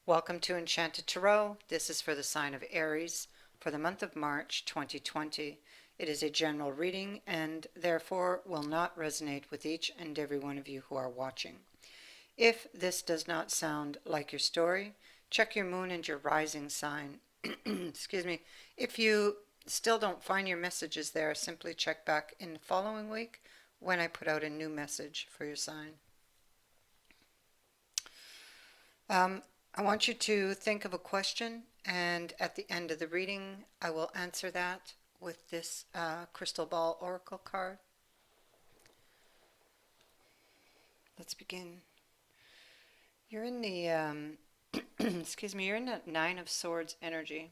Welcome to Enchanted Tarot. This is for the sign of Aries for the month of March 2020. It is a general reading and therefore will not resonate with each and every one of you who are watching. If this does not sound like your story, check your moon and your rising sign. Excuse me. If you still don't find your messages there, simply check back in the following week when I put out a new message for your sign. I want you to think of a question, and at the end of the reading, I will answer that with this crystal ball oracle card. Let's begin. You're in the, excuse me, you're in the Nine of Swords energy.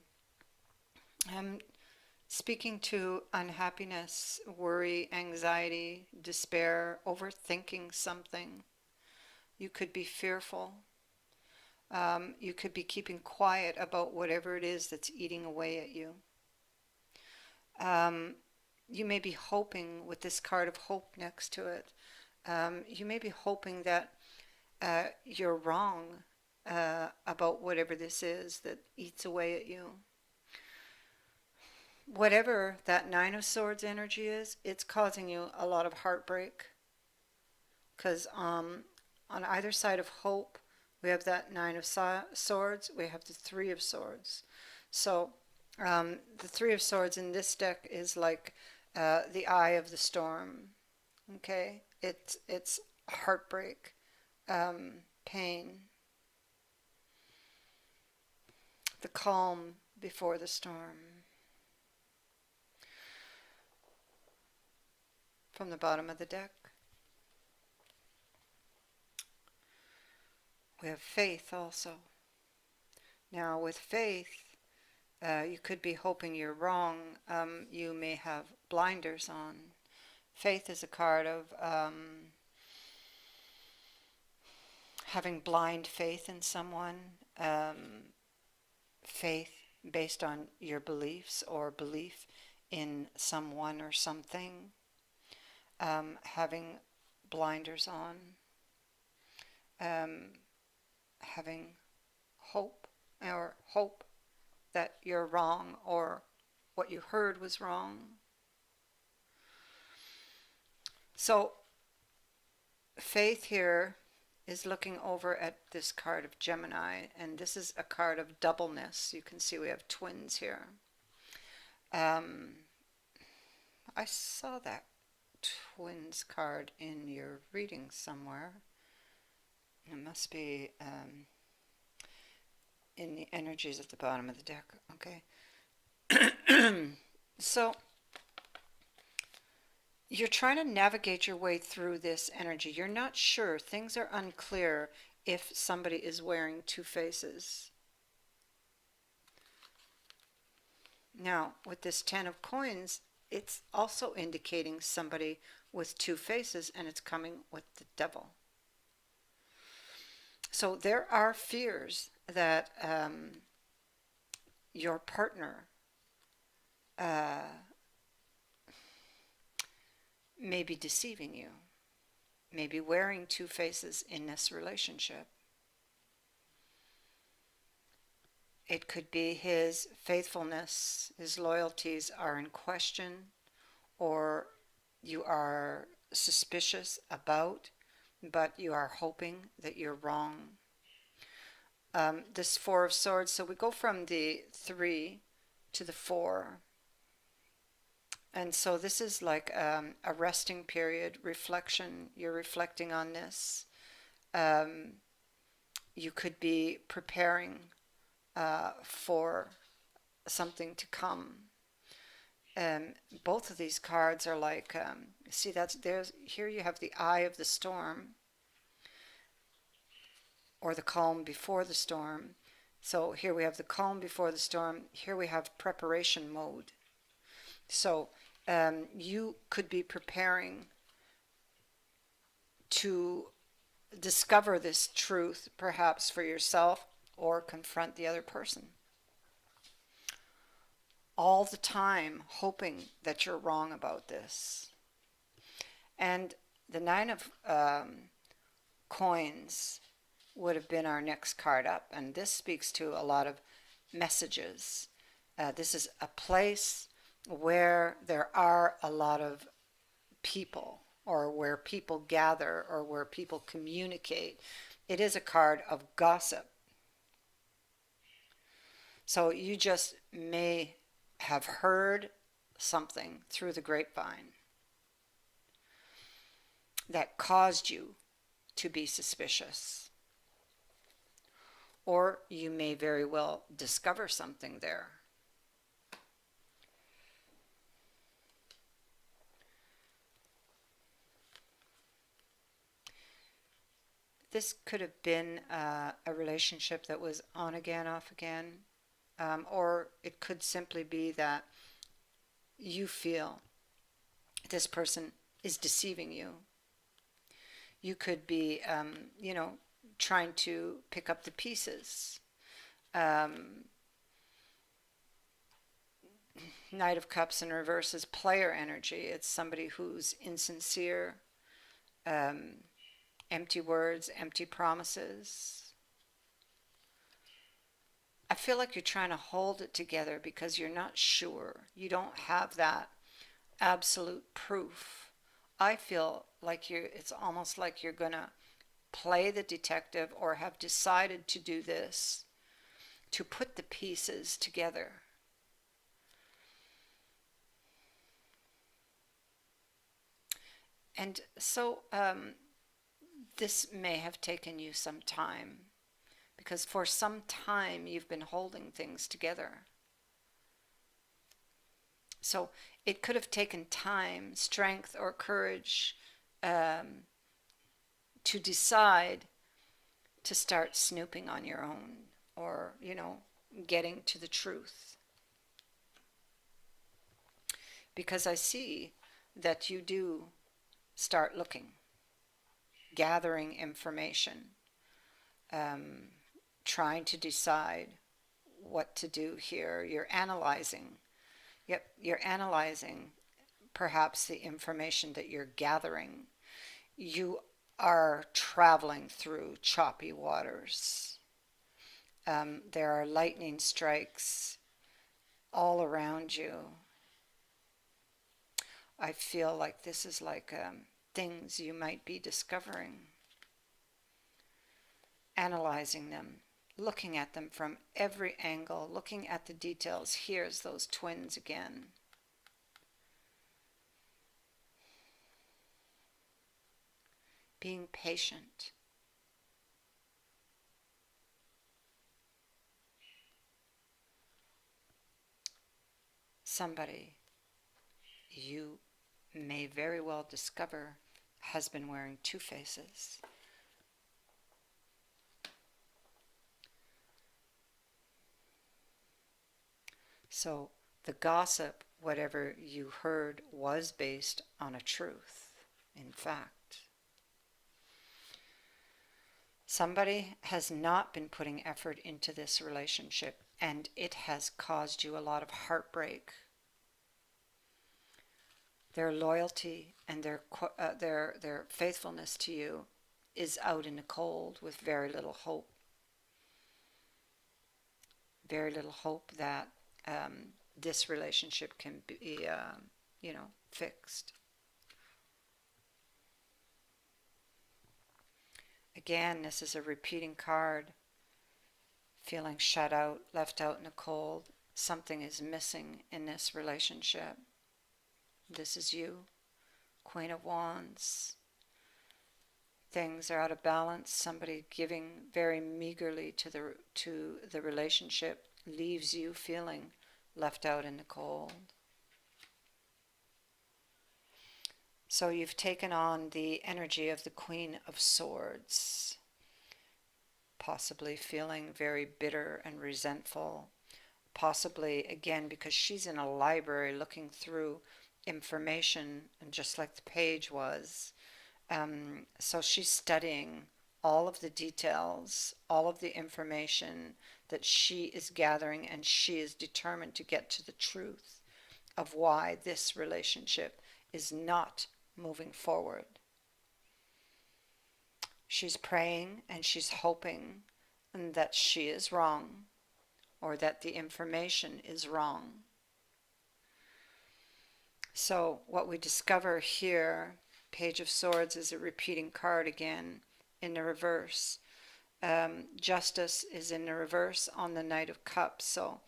I'm speaking to unhappiness, worry, anxiety, despair, overthinking something. You could be fearful. You could be keeping quiet about whatever it is that's eating away at you. You may be hoping with this card of hope next to it. You may be hoping that you're wrong about whatever this is that eats away at you. Whatever that Nine of Swords energy is, it's causing you a lot of heartbreak. Because on either side of hope, we have that Nine of Swords, we have the Three of Swords. So the Three of Swords in this deck is like the eye of the storm. Okay, it's heartbreak, pain, the calm before the storm. From the bottom of the deck, we have faith also. Now with faith, you could be hoping you're wrong. You may have blinders on. Faith is a card of having blind faith in someone, faith based on your beliefs or belief in someone or something, having blinders on, having hope or hope that you're wrong or what you heard was wrong. So faith here is looking over at this card of Gemini, and this is a card of doubleness. You can see we have twins here. I saw that twins card in your reading somewhere. It must be in the energies at the bottom of the deck. Okay. So you're trying to navigate your way through this energy. You're not sure. Things are unclear if somebody is wearing two faces. Now, with this Ten of Coins, it's also indicating somebody with two faces, and it's coming with the Devil. So there are fears that your partner may be deceiving you, may be wearing two faces in this relationship. It could be his faithfulness, his loyalties are in question, or you are suspicious about, but you are hoping that you're wrong. This Four of Swords, so we go from the 3 to the 4. And so this is like a resting period, reflection. You're reflecting on this. You could be preparing for something to come. Both of these cards are like, see, here you have the eye of the storm, or the calm before the storm. So here we have the calm before the storm. Here we have preparation mode. So you could be preparing to discover this truth, perhaps for yourself, or confront the other person. All the time hoping that you're wrong about this. And the Nine of Coins would have been our next card up, and this speaks to a lot of messages. This is a place where there are a lot of people, or where people gather, or where people communicate. It is a card of gossip. So you just may have heard something through the grapevine that caused you to be suspicious. Or you may very well discover something there. This could have been a relationship that was on again, off again, or it could simply be that you feel this person is deceiving you. You could be, trying to pick up the pieces. Um, Knight of Cups in reverse is player energy. It's somebody who's insincere, um, empty words, empty promises. I feel like you're trying to hold it together because you're not sure. You don't have that absolute proof. I feel like it's almost like you're going to play the detective or have decided to do this, to put the pieces together. And so this may have taken you some time, because for some time you've been holding things together. So it could have taken time, strength, or courage um, to decide to start snooping on your own, or, getting to the truth. Because I see that you do start looking, gathering information, um, trying to decide what to do here. You're analyzing. Yep, you're analyzing perhaps the information that you're gathering. You are traveling through choppy waters. There are lightning strikes all around you. I feel like this is like things you might be discovering, analyzing them, looking at them from every angle, looking at the details. Here's those twins again. Being patient. Somebody you may very well discover has been wearing two faces. So the gossip, whatever you heard, was based on a truth, in fact. Somebody has not been putting effort into this relationship, and it has caused you a lot of heartbreak. Their loyalty and their faithfulness to you is out in the cold with very little hope. Very little hope that this relationship can be, fixed. Again, this is a repeating card. Feeling shut out, left out in the cold. Something is missing in this relationship. This is you. Queen of Wands. Things are out of balance. Somebody giving very meagerly to the relationship leaves you feeling left out in the cold. So you've taken on the energy of the Queen of Swords, possibly feeling very bitter and resentful, possibly, again, because she's in a library looking through information, and just like the page was. So she's studying all of the details, all of the information that she is gathering, and she is determined to get to the truth of why this relationship is not moving forward. She's praying and she's hoping that she is wrong, or that the information is wrong. So what we discover here, Page of Swords is a repeating card again in the reverse. Justice is in the reverse on the Knight of Cups. So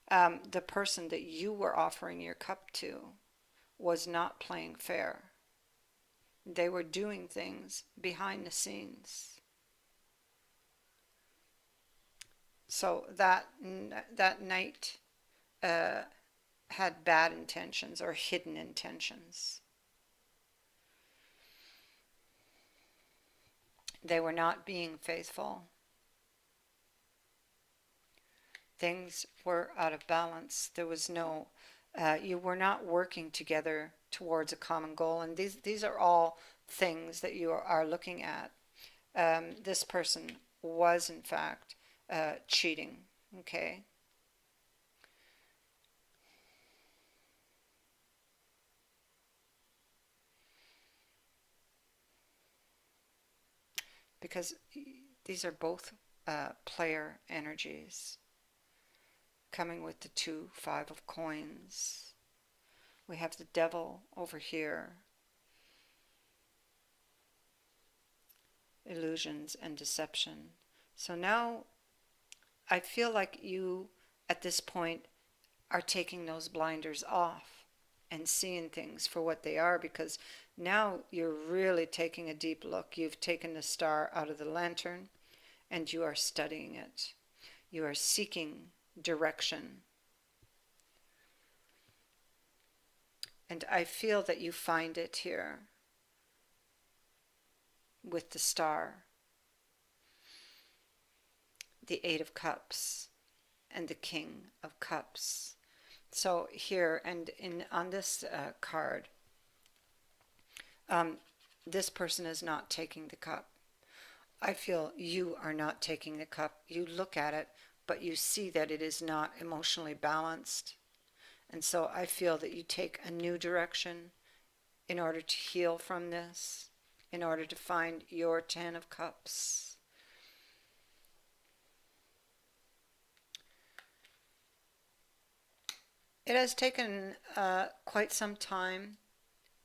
the person that you were offering your cup to was not playing fair. They were doing things behind the scenes. So that knight had bad intentions or hidden intentions. They were not being faithful. Things were out of balance. There was no, you were not working together towards a common goal. And these are all things that you are looking at. This person was, in fact, cheating. Okay. Because these are both player energies coming with the 2 5 of coins. We have the devil over here. Illusions and deception. So now I feel like you at this point are taking those blinders off and seeing things for what they are, because now you're really taking a deep look. You've taken the star out of the lantern and you are studying it. You are seeking direction. And I feel that you find it here with the star, the 8 of Cups, and the King of Cups. So here, and on this card, this person is not taking the cup. I feel you are not taking the cup. You look at it, but you see that it is not emotionally balanced. And so I feel that you take a new direction in order to heal from this, in order to find your 10 of Cups. It has taken quite some time,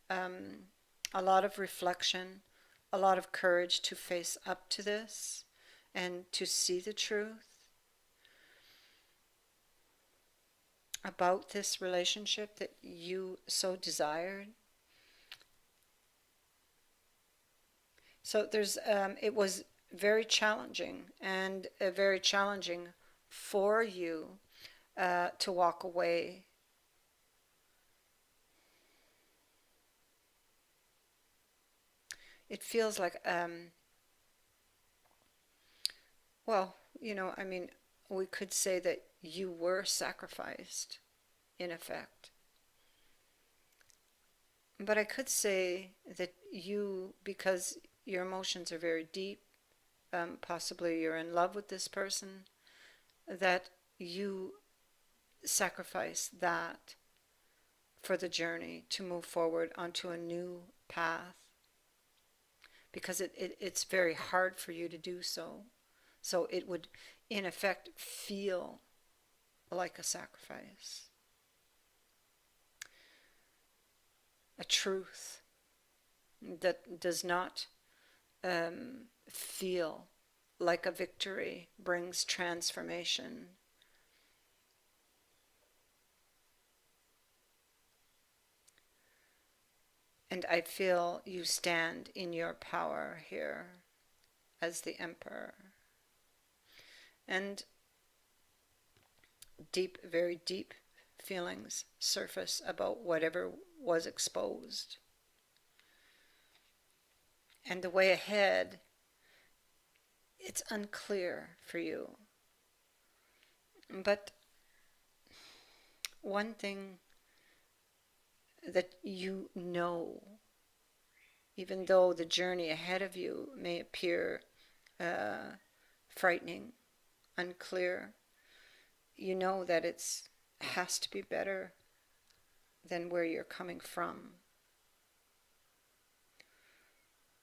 a lot of reflection, a lot of courage to face up to this and to see the truth about this relationship that you so desired. So it was very challenging, and very challenging for you to walk away. It feels like, well, I mean, we could say that you were sacrificed, in effect. But I could say that you, because your emotions are very deep, possibly you're in love with this person, that you sacrifice that for the journey to move forward onto a new path, because it's very hard for you to do so. So it would, in effect, feel like a sacrifice. A truth that does not feel like a victory brings transformation. And I feel you stand in your power here as the Emperor. And deep, very deep feelings surface about whatever was exposed. And the way ahead, it's unclear for you. But one thing that you know, even though the journey ahead of you may appear frightening, unclear, you know that it has to be better than where you're coming from.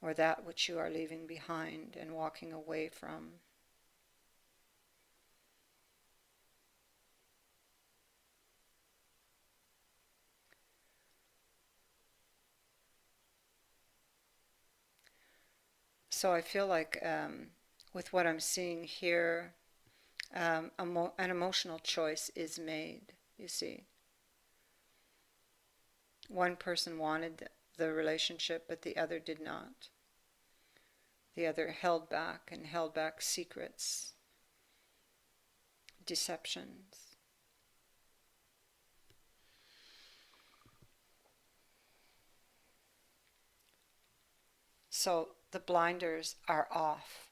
or that which you are leaving behind and walking away from. So I feel like with what I'm seeing here, an emotional choice is made, you see. One person wanted the relationship, but the other did not. The other held back and held back secrets, deceptions. So the blinders are off,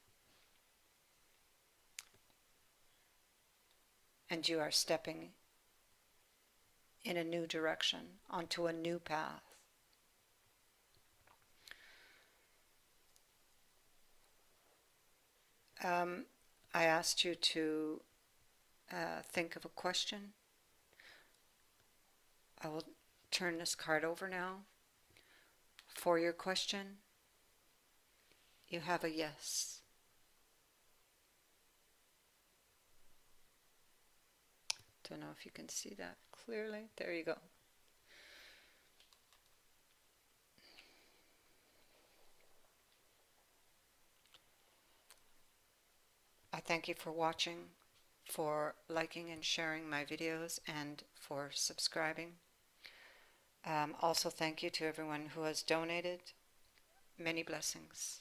and you are stepping in a new direction, onto a new path. I asked you to think of a question. I will turn this card over now. For your question, you have a yes. Don't know if you can see that clearly. There you go. I thank you for watching, for liking and sharing my videos, and for subscribing. Also, thank you to everyone who has donated. Many blessings.